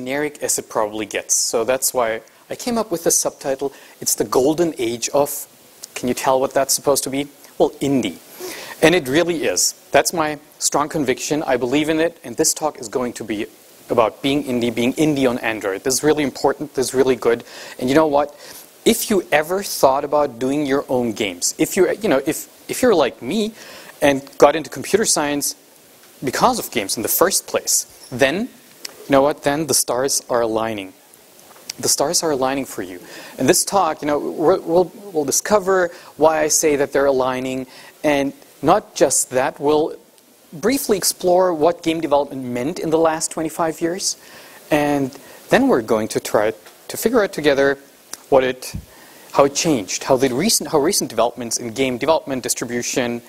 generic as it probably gets. So that's why I came up with the subtitle. It's the golden age of, can you tell what that's supposed to be? Well, indie. And it really is. That's my strong conviction. I believe in it, and this talk is going to be about being indie on Android. This is really important, this is really good. And you know what? If you ever thought about doing your own games, if you're like me and got into computer science because of games in the first place, then, you know what, then the stars are aligning. The stars are aligning for you. And this talk, we'll discover why I say that they're aligning, and not just that, we'll briefly explore what game development meant in the last 25 years, and then we're going to try to figure out together how it changed, how recent developments in game development distribution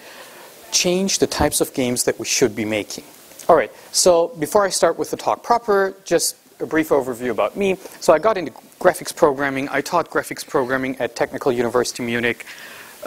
change the types of games that we should be making. All right, so before I start with the talk proper, just a brief overview about me. So I got into graphics programming. I taught graphics programming at Technical University Munich.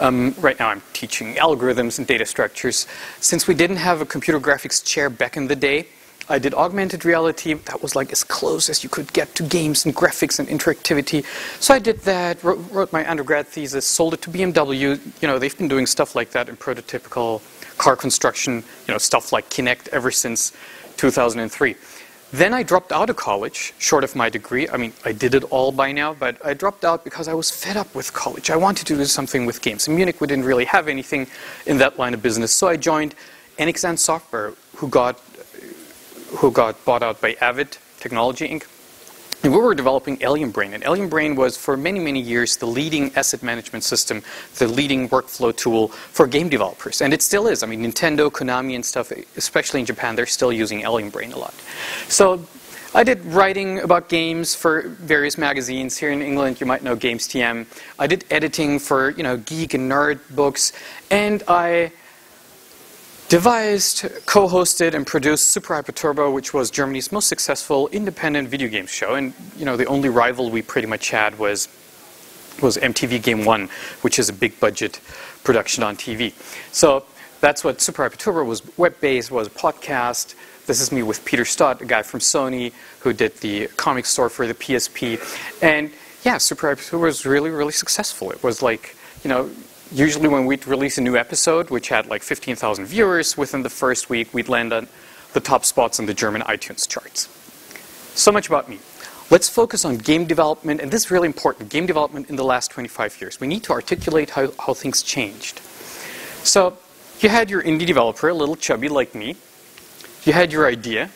Right now I'm teaching algorithms and data structures. Since we didn't have a computer graphics chair back in the day, I did augmented reality. That was like as close as you could get to games and graphics and interactivity. So I did that, wrote my undergrad thesis, sold it to BMW. They've been doing stuff like that in prototypical car construction, stuff like Kinect ever since 2003. Then I dropped out of college, short of my degree. I mean, I did it all by now, but I dropped out because I was fed up with college. I wanted to do something with games. In Munich, we didn't really have anything in that line of business, so I joined NXN Software, who got bought out by Avid Technology Inc. And we were developing Alien Brain. And Alien Brain was, for many, many years, the leading asset management system, the leading workflow tool for game developers. And it still is. I mean, Nintendo, Konami, and stuff, especially in Japan, they're still using Alien Brain a lot. So I did writing about games for various magazines. Here in England, you might know Games TM. I did editing for, geek and nerd books. And I devised, co-hosted, and produced Super Hyper Turbo, which was Germany's most successful independent video game show. And the only rival we pretty much had was MTV Game 1, which is a big budget production on TV. So that's what Super Hyper Turbo was. Web-based, was a podcast. This is me with Peter Stott, a guy from Sony who did the comic store for the PSP. And yeah, Super Hyper Turbo was really, really successful. It was like, usually when we'd release a new episode, which had like 15,000 viewers, within the first week we'd land on the top spots on the German iTunes charts. So much about me. Let's focus on game development, and this is really important, game development in the last 25 years. We need to articulate how things changed. So you had your indie developer, a little chubby like me. You had your idea.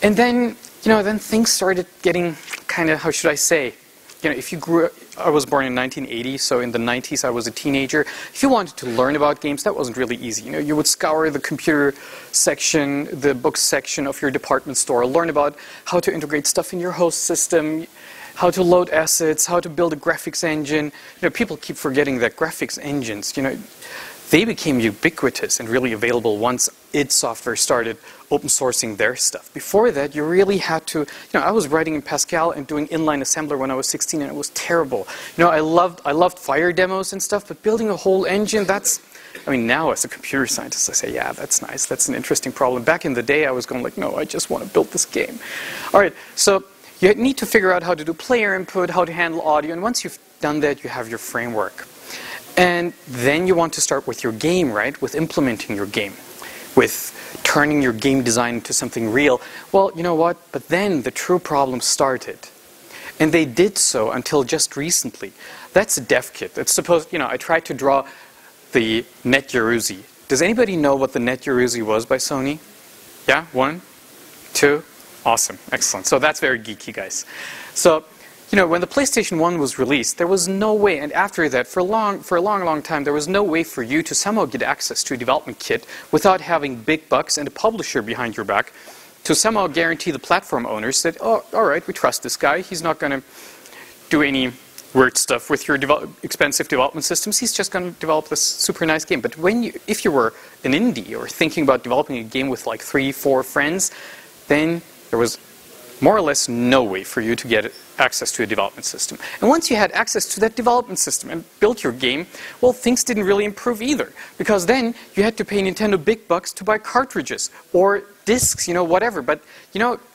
And then, then things started getting kind of, how should I say, if you grew up, I was born in 1980, so in the 90s I was a teenager. If you wanted to learn about games, that wasn't really easy. You would scour the computer section, the books section of your department store, learn about how to integrate stuff in your host system, how to load assets, how to build a graphics engine. People keep forgetting that graphics engines, they became ubiquitous and really available once id Software started open sourcing their stuff. Before that, you really had to, I was writing in Pascal and doing inline assembler when I was 16, and it was terrible. I loved fire demos and stuff, but building a whole engine, now as a computer scientist, I say, yeah, that's nice, that's an interesting problem. Back in the day, I was going like, no, I just want to build this game. All right, so you need to figure out how to do player input, how to handle audio, and once you've done that, you have your framework. And then you want to start with your game, right? With implementing your game, with turning your game design into something real. Well, you know what? But then the true problem started. And they did so until just recently. That's a dev kit. It's supposed, I tried to draw the Net Yaruzi. Does anybody know what the Net Yaruzi was by Sony? Yeah? 1, 2? Awesome. Excellent. So that's very geeky, guys. So, when the PlayStation 1 was released, there was no way, and after that, for a long time, there was no way for you to somehow get access to a development kit without having big bucks and a publisher behind your back to somehow guarantee the platform owners that, oh, all right, we trust this guy. He's not going to do any weird stuff with your expensive development systems. He's just going to develop this super nice game. But if you were an indie or thinking about developing a game with like 3, 4 friends, then there was more or less no way for you to get access to a development system. And once you had access to that development system and built your game, well, things didn't really improve either. Because then you had to pay Nintendo big bucks to buy cartridges or discs, whatever. But,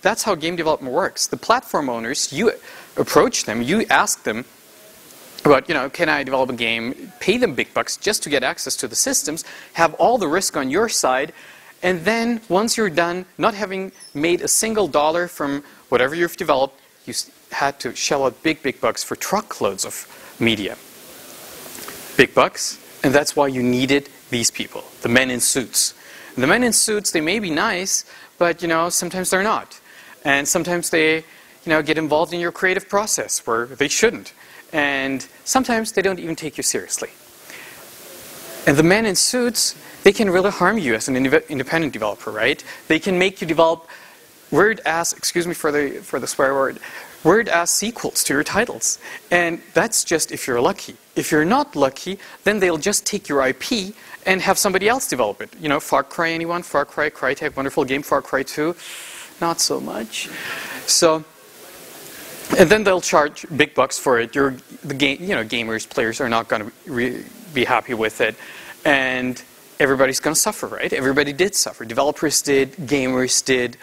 that's how game development works. The platform owners, you approach them, you ask them about, can I develop a game, pay them big bucks just to get access to the systems, have all the risk on your side, and then once you're done, not having made a single dollar from whatever you've developed, you had to shell out big bucks for truckloads of media. Big bucks, and that's why you needed these people, the men in suits. And the men in suits, they may be nice, but sometimes they're not. And sometimes they get involved in your creative process where they shouldn't. And sometimes they don't even take you seriously. And the men in suits, they can really harm you as an independent developer, right? They can make you develop weird-ass, excuse me for the swear word, weird-ass sequels to your titles. And that's just if you're lucky. If you're not lucky, then they'll just take your IP and have somebody else develop it. Far Cry, anyone? Far Cry, Crytek, wonderful game. Far Cry 2, not so much. So, and then they'll charge big bucks for it. Gamers, players are not going to be happy with it. And everybody's going to suffer, right? Everybody did suffer. Developers did, gamers did.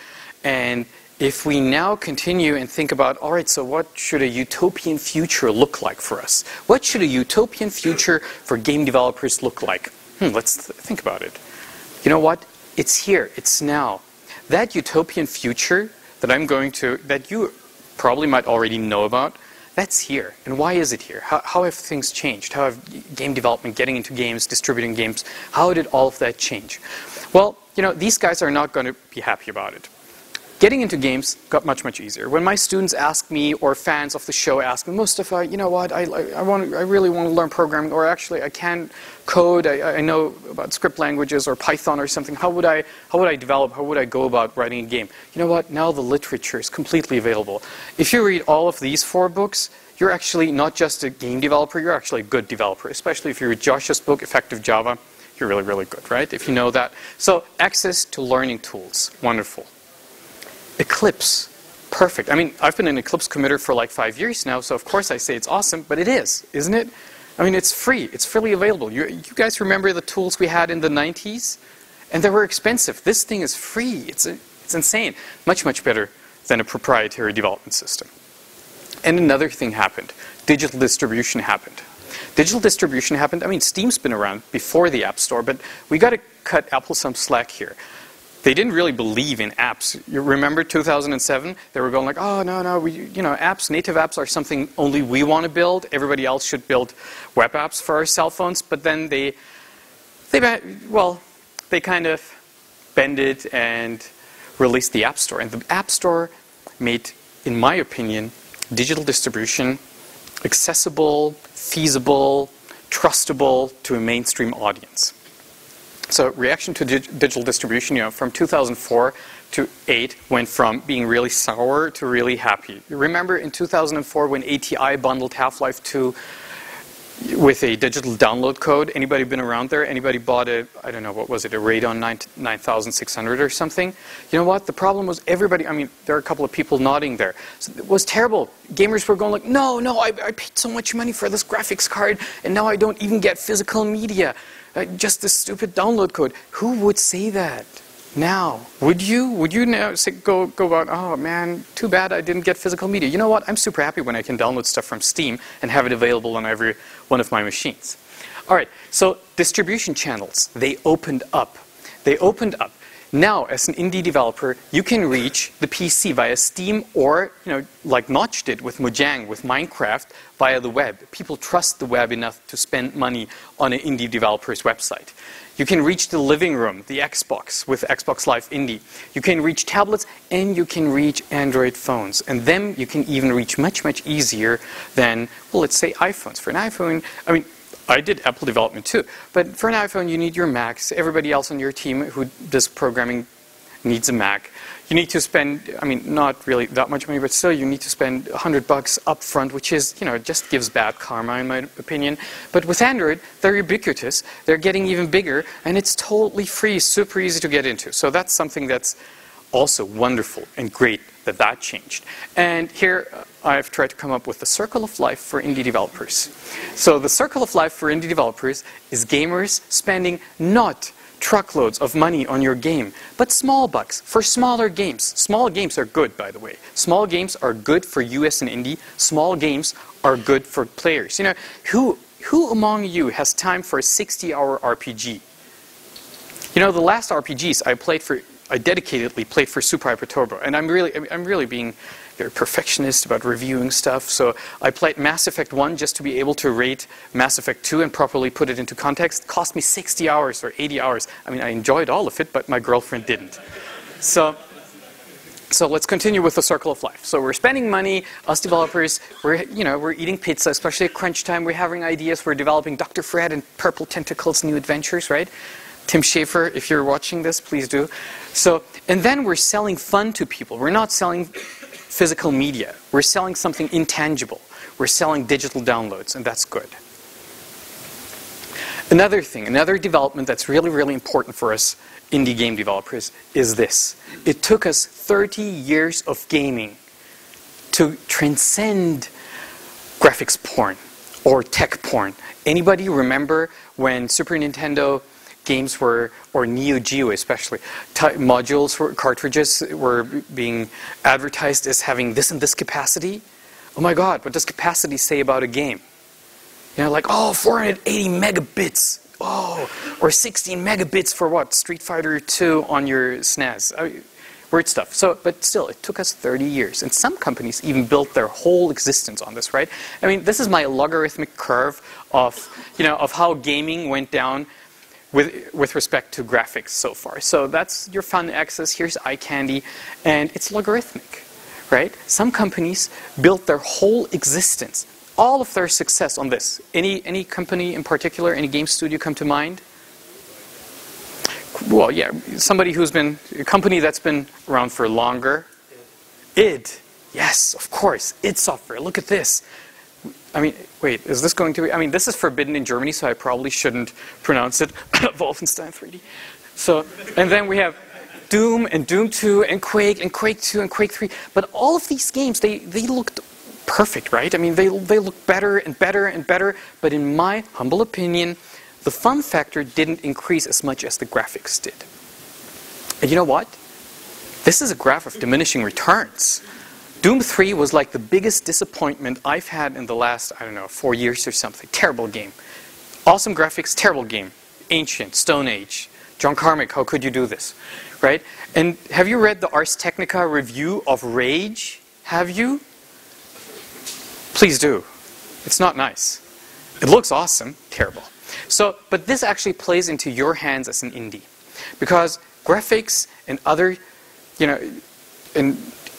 And if we now continue and think about, all right, so what should a utopian future look like for us? What should a utopian future for game developers look like? Let's think about it. You know what? It's here. It's now. That utopian future that you probably might already know about, that's here. And why is it here? How have things changed? How have game development, getting into games, distributing games, how did all of that change? Well, these guys are not going to be happy about it. Getting into games got much easier. When my students ask me, or fans of the show ask me, Mustafa, you know what, I really want to learn programming, or actually I can code, I know about script languages or Python or something, how would I develop, how would I go about writing a game? You know what, now the literature is completely available. If you read all of these 4 books, you're actually not just a game developer, you're actually a good developer, especially if you read Josh's book, Effective Java, you're really good, right? If you know that. So access to learning tools, wonderful. Eclipse, perfect. I mean, I've been an Eclipse committer for like 5 years now, so of course I say it's awesome, but it is, isn't it? I mean, it's free. It's freely available. You guys remember the tools we had in the 90s? And they were expensive. This thing is free. It's insane. Much better than a proprietary development system. And another thing happened. Digital distribution happened. Digital distribution happened. I mean, Steam's been around before the App Store, but we got to cut Apple some slack here. They didn't really believe in apps. You remember 2007? They were going like, oh, no, apps, native apps are something only we want to build. Everybody else should build web apps for our cell phones. But then they kind of bended and released the App Store. And the App Store made, in my opinion, digital distribution accessible, feasible, trustable to a mainstream audience. So reaction to digital distribution, from 2004 to 2008 went from being really sour to really happy. You remember in 2004 when ATI bundled Half-Life 2 with a digital download code? Anybody been around there? Anybody bought a Radeon 9600 or something? You know what? The problem was everybody, there are a couple of people nodding there. So it was terrible. Gamers were going like, no, I paid so much money for this graphics card and now I don't even get physical media. Just this stupid download code. Who would say that now? Would you? Would you now go about, oh man, too bad I didn't get physical media. You know what? I'm super happy when I can download stuff from Steam and have it available on every one of my machines. All right, so distribution channels, they opened up. Now, as an indie developer, you can reach the PC via Steam or, like Notch did with Mojang, with Minecraft, via the web. People trust the web enough to spend money on an indie developer's website. You can reach the living room, the Xbox, with Xbox Live Indie. You can reach tablets, and you can reach Android phones. And them you can even reach much easier than, well, let's say iPhones. For an iPhone, I did Apple development too, but for an iPhone you need your Macs. Everybody else on your team who does programming needs a Mac. You need to spend, not really that much money, but still you need to spend $100 up front, which is, just gives bad karma in my opinion. But with Android, they're ubiquitous, they're getting even bigger, and it's totally free, super easy to get into. So that's something that's Also wonderful and great that that changed. And here I've tried to come up with the circle of life for indie developers. So the circle of life for indie developers is gamers spending not truckloads of money on your game, but small bucks for smaller games. Small games are good, by the way. Small games are good for you as an indie. Small games are good for players. You know, who among you has time for a 60-hour RPG? You know, the last RPGs I dedicatedly played for Super Hyper Turbo, and I'm really being very perfectionist about reviewing stuff. So I played Mass Effect 1 just to be able to rate Mass Effect 2 and properly put it into context. It cost me 60 hours or 80 hours. I mean, I enjoyed all of it, but my girlfriend didn't. So let's continue with the circle of life. So we're spending money, us developers, we're eating pizza, especially at crunch time. We're having ideas. We're developing Dr. Fred and Purple Tentacles New Adventures, right? Tim Schafer, if you're watching this, please do. So, and then we're selling fun to people. We're not selling physical media. We're selling something intangible. We're selling digital downloads, and that's good. Another thing, another development that's really, really important for us indie game developers is this. It took us 30 years of gaming to transcend graphics porn or tech porn. Anybody remember when Super Nintendo games were, or Neo Geo especially, modules, cartridges were being advertised as having this and this capacity? Oh my god, what does capacity say about a game? You know, like, oh, 480 megabits. Oh, or 16 megabits for what? Street Fighter 2 on your SNES. Weird stuff. So, but still, it took us 30 years. And some companies even built their whole existence on this, right? I mean, this is my logarithmic curve of, of how gaming went down with respect to graphics so far. So that's your fun axis. Here's eye candy. And it's logarithmic, right? Some companies built their whole existence, all of their success on this. Any company in particular, any game studio come to mind? Well, yeah, a company that's been around for longer. id. Yes, of course. id Software. Look at this. I mean, wait, is this going to be... I mean, this is forbidden in Germany, so I probably shouldn't pronounce it. Wolfenstein 3D. So, and then we have Doom and Doom 2 and Quake 2 and Quake 3. But all of these games, they looked perfect, right? I mean, they look better and better and better. But in my humble opinion, the fun factor didn't increase as much as the graphics did. And you know what? This is a graph of diminishing returns. Doom 3 was like the biggest disappointment I've had in the last, 4 years or something. Terrible game. Awesome graphics, terrible game. Ancient, Stone Age. John Carmack, how could you do this? Right? And have you read the Ars Technica review of Rage? Have you? Please do. It's not nice. It looks awesome. Terrible. So, but this actually plays into your hands as an indie. Because graphics and other,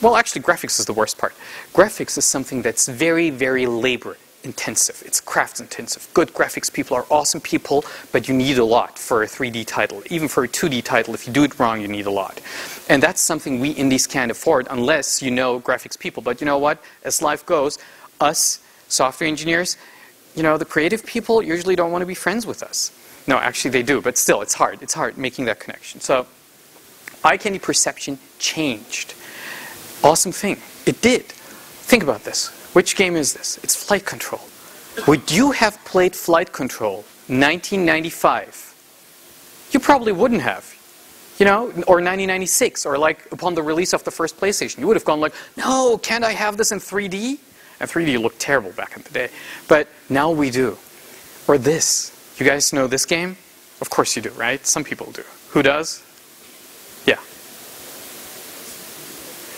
well, actually, graphics is the worst part. Graphics is something that's very, very labor-intensive. It's craft-intensive. Good graphics people are awesome people, but you need a lot for a 3D title. Even for a 2D title, if you do it wrong, you need a lot. And that's something we indies can't afford unless you know graphics people. But you know what? As life goes, us software engineers, the creative people usually don't want to be friends with us. No, actually they do, but still, it's hard. It's hard making that connection. So, eye candy perception changed. Awesome thing. It did. Think about this. Which game is this? It's Flight Control. Would you have played Flight Control 1995? You probably wouldn't have. Or 1996, or like upon the release of the first PlayStation. You would have gone like, no, can't I have this in 3D? And 3D looked terrible back in the day. But now we do. Or this. You guys know this game? Of course you do, right? Some people do. Who does? Yeah.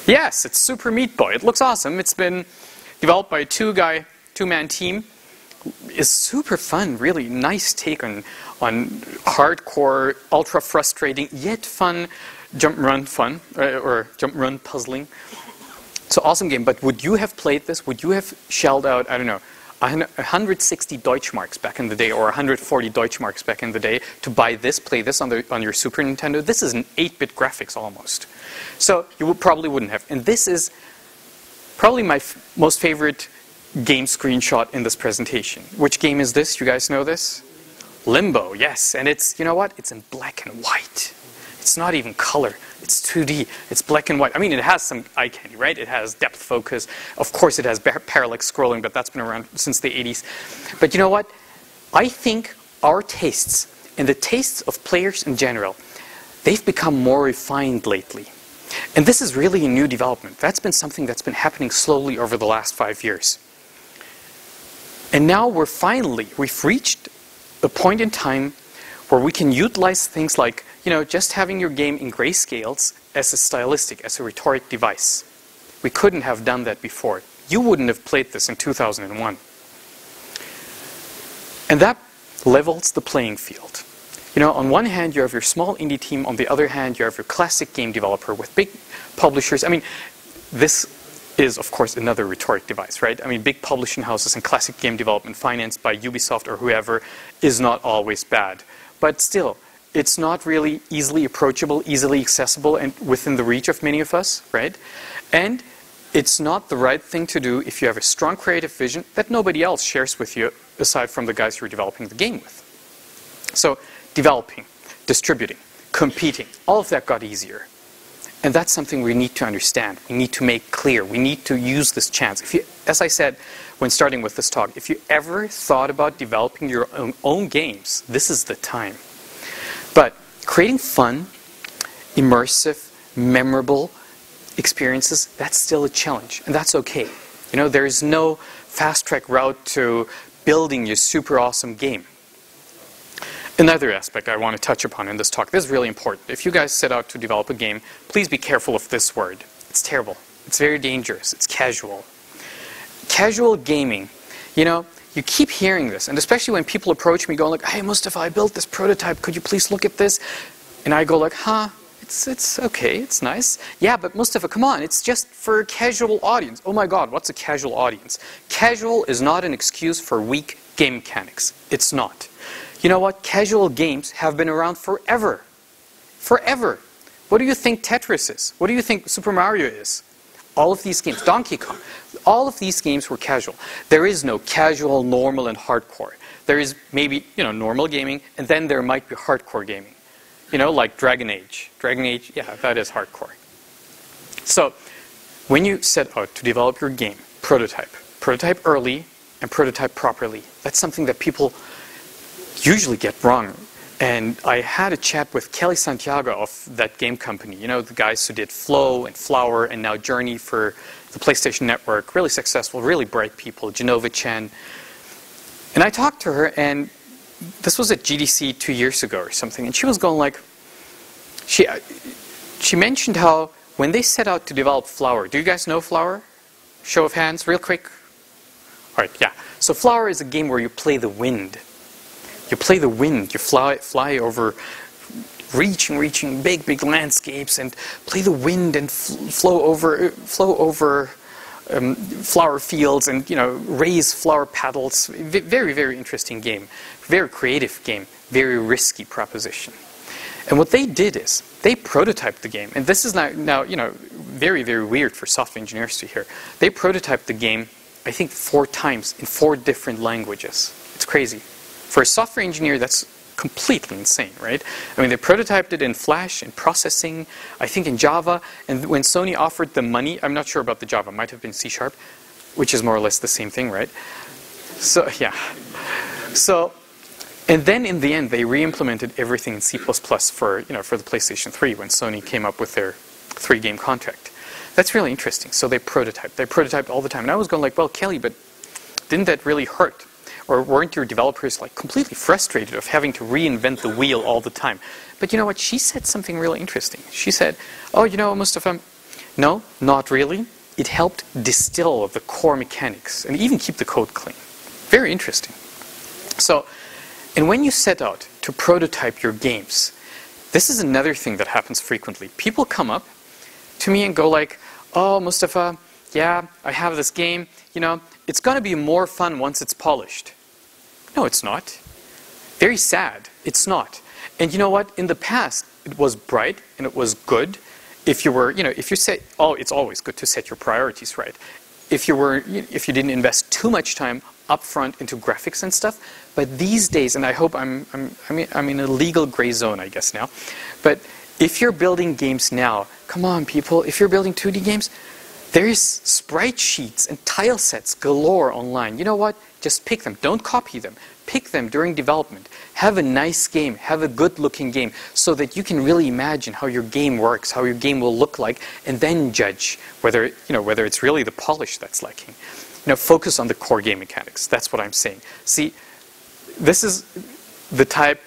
Yes, it's Super Meat Boy. It looks awesome. It's been developed by a two-man team. It's super fun, really nice take on hardcore, ultra-frustrating, yet fun jump-run fun, or jump-run puzzling. It's an awesome game, but would you have played this? Would you have shelled out, 160 Deutschmarks back in the day, or 140 Deutschmarks back in the day to buy this, play this on your Super Nintendo? This is an 8-bit graphics almost. So you probably wouldn't have. And this is probably my most favorite game screenshot in this presentation. Which game is this? You guys know this? Limbo, yes. And it's, you know what? It's in black and white. It's not even color. It's 2D. It's black and white. I mean, it has some eye candy, right? It has depth focus. Of course, it has parallax scrolling, but that's been around since the 80s. But you know what? I think our tastes and the tastes of players in general, they've become more refined lately. And this is really a new development. That's been something that's been happening slowly over the last 5 years. And now we've reached a point in time where we can utilize things like, just having your game in grayscales as a stylistic, as a rhetoric device. We couldn't have done that before. You wouldn't have played this in 2001. And that levels the playing field. On one hand, you have your small indie team. On the other hand, you have your classic game developer with big publishers. I mean, this is, of course, another rhetoric device, right? I mean, big publishing houses and classic game development financed by Ubisoft or whoever is not always bad. But still, it's not really easily approachable, easily accessible, and within the reach of many of us, right? And it's not the right thing to do if you have a strong creative vision that nobody else shares with you aside from the guys you're developing the game with. So, developing, distributing, competing, all of that got easier. And that's something we need to understand. We need to make clear. We need to use this chance. As I said when starting with this talk, if you ever thought about developing your own games, this is the time. But creating fun, immersive, memorable experiences, that's still a challenge. And that's okay. There is no fast-track route to building your super awesome game. Another aspect I want to touch upon in this talk, this is really important. If you guys set out to develop a game, please be careful of this word. It's terrible. It's very dangerous. It's casual. Casual gaming, you keep hearing this, and especially when people approach me going like, hey Mustafa, I built this prototype, could you please look at this? And I go like, it's okay, it's nice. Yeah, but Mustafa, come on, it's just for a casual audience. Oh my god, what's a casual audience? Casual is not an excuse for weak game mechanics. It's not. You know what? Casual games have been around forever. Forever. What do you think Tetris is? What do you think Super Mario is? All of these games, Donkey Kong, all of these games were casual. There is no casual, normal, and hardcore. There is maybe, normal gaming, and then there might be hardcore gaming. Like Dragon Age. Dragon Age, yeah, that is hardcore. So, when you set out to develop your game, prototype early and prototype properly. That's something that people usually get wrong. And I had a chat with Kelly Santiago of that game company, the guys who did Flow and Flower and now Journey for the PlayStation Network, really successful, really bright people, Genova Chen. And I talked to her, and this was at GDC 2 years ago or something, and she was going like, she mentioned how when they set out to develop Flower, do you guys know Flower? Show of hands, real quick. All right, yeah. So Flower is a game where you play the wind. You play the wind, you fly over reaching big landscapes and play the wind and flow over flower fields and raise flower petals. Very interesting game, very creative game, very risky proposition. And what they did is they prototyped the game, and this is now very weird for software engineers to hear. They prototyped the game, I think 4 times in 4 different languages. It's crazy. For a software engineer, that's completely insane, right? I mean, they prototyped it in Flash, in processing, I think in Java, and when Sony offered them money, I'm not sure about the Java, might have been C#, which is more or less the same thing, right? So, yeah. So, and then in the end, they re-implemented everything in C++ for the PlayStation 3 when Sony came up with their 3-game contract. That's really interesting. So they prototyped all the time. And I was going like, well, Kelly, but didn't that really hurt? Or weren't your developers like completely frustrated of having to reinvent the wheel all the time? But you know what? She said something really interesting. She said, oh, Mustafa, no, not really. It helped distill the core mechanics and even keep the code clean. Very interesting. So, and when you set out to prototype your games, this is another thing that happens frequently. People come up to me and go like, oh, Mustafa, yeah, I have this game, it's going to be more fun once it's polished. No, it's not. Very sad. It's not. And you know what? In the past, it was bright and it was good. If you were, if you set, it's always good to set your priorities right. If you didn't invest too much time upfront into graphics and stuff. But these days, and I hope I'm in a legal gray zone, I guess now. But if you're building games now, come on people, if you're building 2D games, there's sprite sheets and tile sets galore online. You know what? Just pick them. Don't copy them. Pick them during development. Have a nice game. Have a good-looking game so that you can really imagine how your game works, how your game will look like, and then judge whether, whether it's really the polish that's lacking. Focus on the core game mechanics. That's what I'm saying. See, this is the type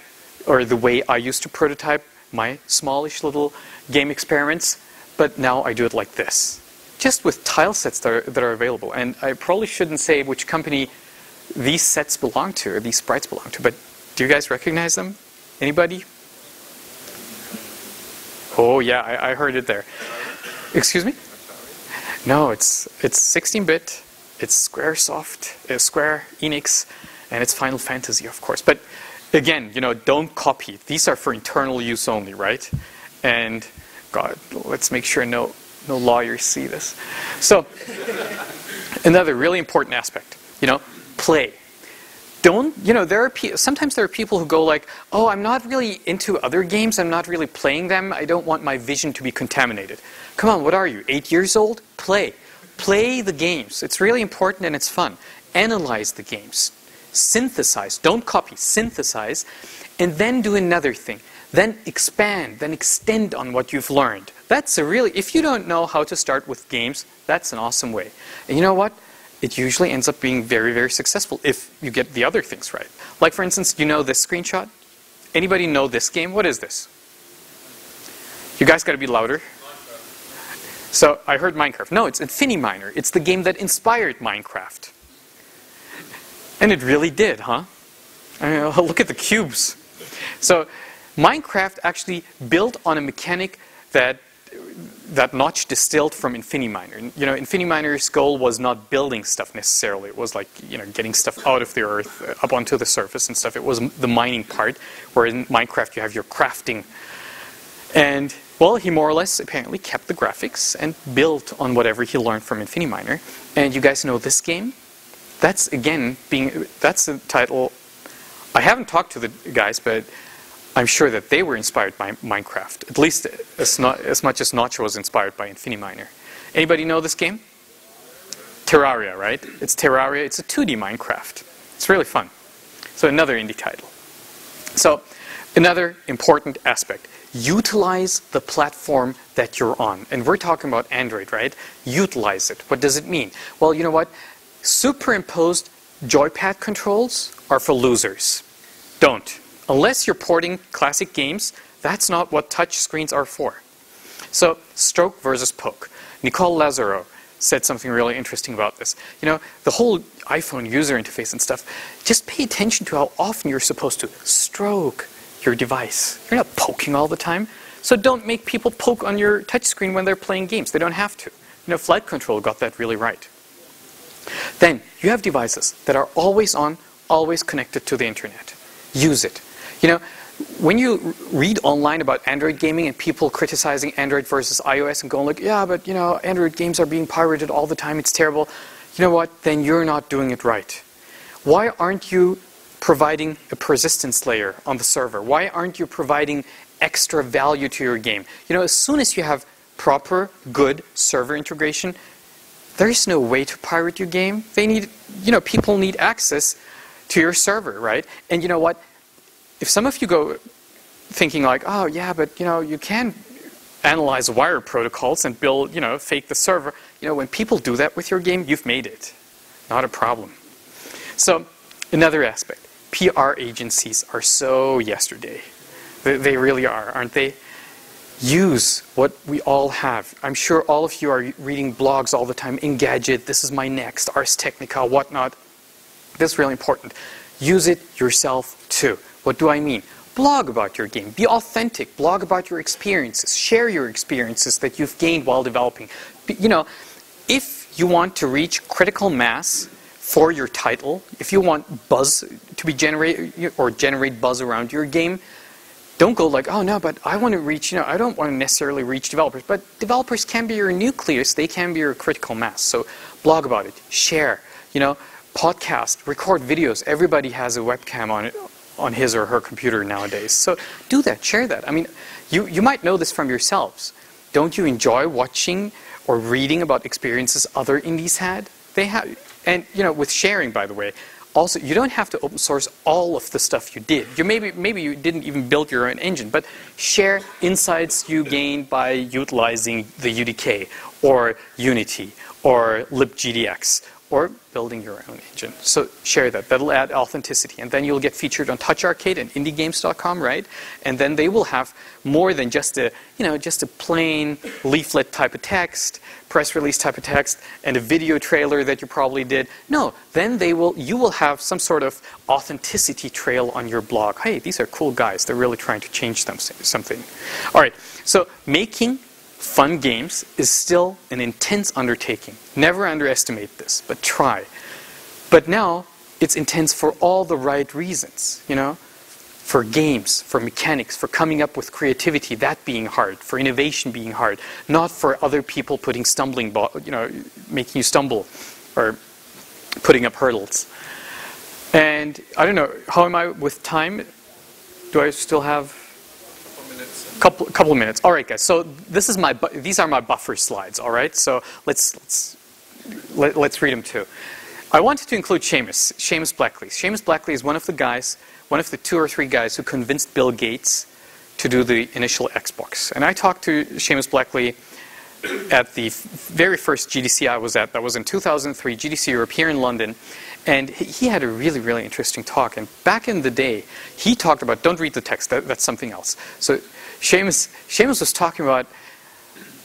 or the way I used to prototype my smallish little game experiments, but now I do it like this. Just with tile sets that are available. And I probably shouldn't say which company these sets belong to, or these sprites belong to, but do you guys recognize them? Anybody? Oh yeah, I heard it there. Excuse me? No, it's 16-bit, it's Square Enix, and it's Final Fantasy, of course. But again, don't copy. These are for internal use only, right? And God, let's make sure no lawyers see this. So, another really important aspect, play. Sometimes there are people who go like, oh, I'm not really into other games, I'm not really playing them, I don't want my vision to be contaminated. Come on, what are you, 8 years old? Play. Play the games. It's really important and it's fun. Analyze the games. Synthesize. Don't copy. Synthesize. And then do another thing. Then expand. Then extend on what you've learned. That's if you don't know how to start with games, that's an awesome way. And you know what? It usually ends up being very, very successful if you get the other things right. Like, for instance, this screenshot? Anybody know this game? What is this? You guys got to be louder. So, I heard Minecraft. No, it's Infiniminer. It's the game that inspired Minecraft. And it really did, huh? Look at the cubes. So, Minecraft actually built on a mechanic that Notch distilled from Infiniminer. Infiniminer's goal was not building stuff necessarily. It was like, getting stuff out of the earth, up onto the surface and stuff. It was the mining part, where in Minecraft you have your crafting. And, well, he more or less apparently kept the graphics and built on whatever he learned from Infiniminer. And you guys know this game? That's, again, that's the title. I haven't talked to the guys, but I'm sure that they were inspired by Minecraft, at least as much as Notch was inspired by Infiniminer. Anybody know this game? Terraria, right? It's Terraria. It's a 2D Minecraft. It's really fun. So another indie title. So another important aspect. Utilize the platform that you're on. And we're talking about Android, right? Utilize it. What does it mean? Well, you know what? Superimposed joypad controls are for losers. Don't. Unless you're porting classic games, that's not what touch screens are for. So, stroke versus poke. Nicole Lazaro said something really interesting about this. The whole iPhone user interface and stuff, just pay attention to how often you're supposed to stroke your device. You're not poking all the time. So don't make people poke on your touchscreen when they're playing games. They don't have to. Flight Control got that really right. Then, you have devices that are always on, always connected to the internet. Use it. When you read online about Android gaming and people criticizing Android versus iOS and going like, yeah, but Android games are being pirated all the time, it's terrible. You know what? Then you're not doing it right. Why aren't you providing a persistence layer on the server? Why aren't you providing extra value to your game? As soon as you have proper, good server integration, there is no way to pirate your game. People need access to your server, right? And you know what? If some of you go thinking like, oh yeah, but you can analyze wire protocols and build, fake the server. When people do that with your game, you've made it. Not a problem. So, another aspect. PR agencies are so yesterday. They really are, aren't they? Use what we all have. I'm sure all of you are reading blogs all the time. Engadget, this is my next, Ars Technica, whatnot. This is really important. Use it yourself too. What do I mean? Blog about your game. Be authentic. Blog about your experiences. Share your experiences that you've gained while developing. If you want to reach critical mass for your title, if you want buzz to be generated or generate buzz around your game, don't go like, oh no, but I want to reach, I don't want to necessarily reach developers. But developers can be your nucleus. They can be your critical mass. So blog about it. Share. Podcast. Record videos. Everybody has a webcam on his or her computer nowadays. So do that, share that. I mean, you might know this from yourselves. Don't you enjoy watching or reading about experiences other indies had? They have, and with sharing, by the way, also you don't have to open source all of the stuff you did. Maybe you didn't even build your own engine, but share insights you gained by utilizing the UDK or Unity or libgdx or building your own engine. So share that. That'll add authenticity. And then you'll get featured on Touch Arcade and indiegames.com, right? And then they will have more than just a plain leaflet type of text, press release type of text, and a video trailer that you probably did. No, then you will have some sort of authenticity trail on your blog. Hey, these are cool guys. They're really trying to change something. All right, so making fun games is still an intense undertaking. Never underestimate this, but try. But now, it's intense for all the right reasons, For games, for mechanics, for coming up with creativity, that being hard, for innovation being hard, not for other people putting making you stumble, or putting up hurdles. And I don't know, how am I with time? Do I still have couple of minutes? All right, guys. So these are my buffer slides. All right. So let's read them too. I wanted to include Sheamus Blakeley. Sheamus Blakeley is one of the 2 or 3 guys who convinced Bill Gates to do the initial Xbox. And I talked to Sheamus Blakeley at the very first GDC I was at. That was in 2003, GDC Europe here in London. And he had a really, really interesting talk. And back in the day, he talked about, don't read the text, that's something else. So Sheamus was talking about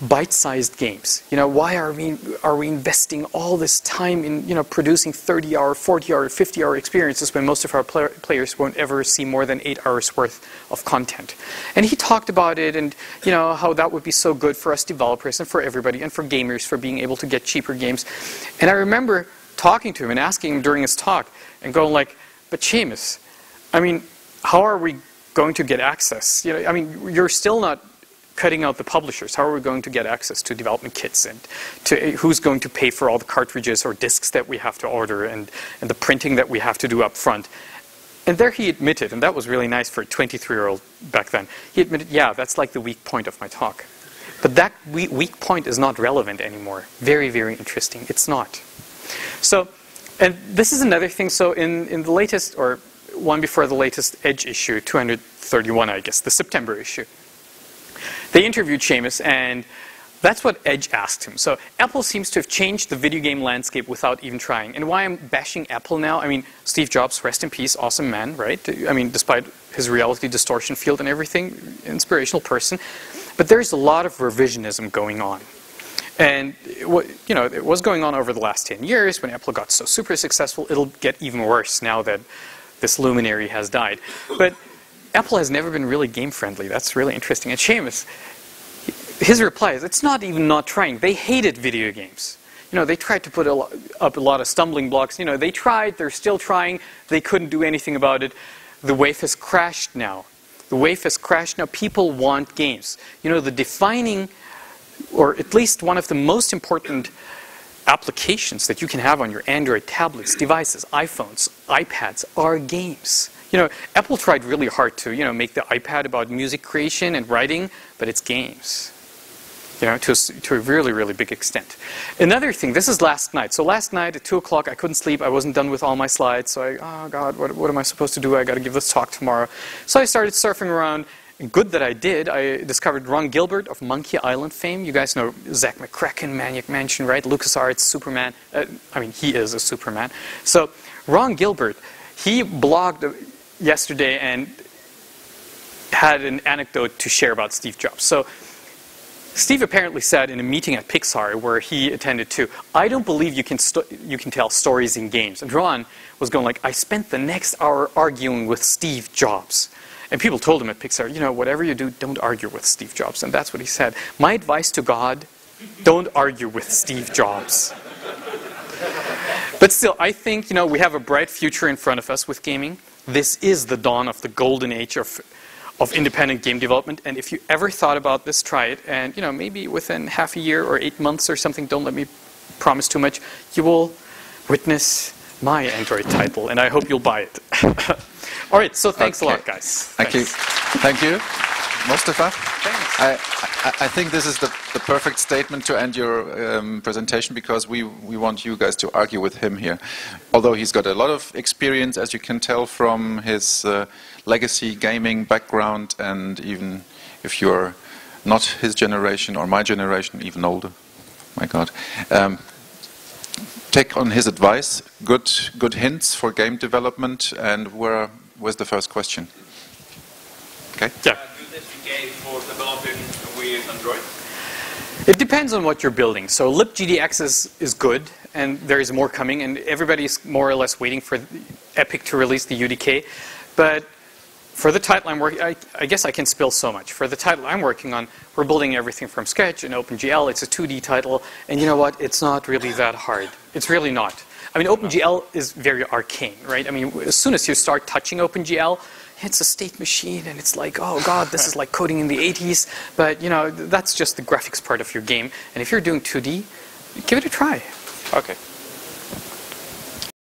bite-sized games. Why are we investing all this time in producing 30-hour, 40-hour, 50-hour experiences when most of our players won't ever see more than 8 hours worth of content? And he talked about it, and how that would be so good for us developers and for everybody and for gamers for being able to get cheaper games. And I remember talking to him and asking him during his talk and going like, but Sheamus, I mean, how are we going to get access? You're still not cutting out the publishers. How are we going to get access to development kits, and to who's going to pay for all the cartridges or discs that we have to order, and the printing that we have to do up front? And there he admitted, and that was really nice for a 23-year-old back then, he admitted, yeah, that's like the weak point of my talk. But that weak point is not relevant anymore. Very, very interesting. It's not. So, and this is another thing. So in the latest, or one before the latest Edge issue, 231, I guess, the September issue, they interviewed Sheamus, and that's what Edge asked him. So Apple seems to have changed the video game landscape without even trying. And why I'm bashing Apple now, Steve Jobs, rest in peace, awesome man, right? Despite his reality distortion field and everything, inspirational person. But there's a lot of revisionism going on. And it was going on over the last 10 years when Apple got so super successful. It'll get even worse now that this luminary has died. But Apple has never been really game friendly. That's really interesting. And Sheamus, his reply is, it's not even not trying. They hated video games. They tried to put up a lot of stumbling blocks. They tried, they're still trying. They couldn't do anything about it. The wave has crashed now. The wave has crashed now. People want games. The defining, or at least one of the most important applications that you can have on your Android tablets, devices, iPhones, iPads are games. Apple tried really hard to, make the iPad about music creation and writing, but it's games. To a really, really big extent. Another thing, this is last night. So last night at 2 o'clock, I couldn't sleep. I wasn't done with all my slides. So oh God, what am I supposed to do? I got to give this talk tomorrow. So I started surfing around. And good that I did. I discovered Ron Gilbert of Monkey Island fame. You guys know Zach McCracken, Maniac Mansion, right? LucasArts, Superman. He is a Superman. So Ron Gilbert, he blogged yesterday and had an anecdote to share about Steve Jobs. So Steve apparently said in a meeting at Pixar where he attended to, I don't believe you can tell stories in games. And Ron was going like, I spent the next hour arguing with Steve Jobs. And people told him at Pixar, whatever you do, don't argue with Steve Jobs. And that's what he said. My advice to God, don't argue with Steve Jobs. But still, I think, we have a bright future in front of us with gaming. This is the dawn of the golden age of independent game development. And if you ever thought about this, try it. And, maybe within half a year or 8 months or something, don't let me promise too much, you will witness my Android title. And I hope you'll buy it. All right, so thanks a lot, guys. Thank you. Thank you, Mustafa. Thanks. I think this is the perfect statement to end your presentation, because we want you guys to argue with him here. Although he's got a lot of experience, as you can tell from his legacy gaming background, and even if you're not his generation or my generation, even older, my God. Take on his advice, good hints for game development, and where's the first question? Okay. Yeah. Good SDK for developing with Android? It depends on what you're building. So libgdx is good, and there is more coming, and everybody's more or less waiting for Epic to release the UDK. But for the title I'm working, I guess I can spill so much. For the title I'm working on, we're building everything from scratch in OpenGL. It's a 2D title, and you know what? It's not really that hard. It's really not. I mean, OpenGL is very arcane, right? I mean, as soon as you start touching OpenGL, it's a state machine, and it's like, oh God, this is like coding in the 80s. But, you know, that's just the graphics part of your game. And if you're doing 2D, give it a try. Okay.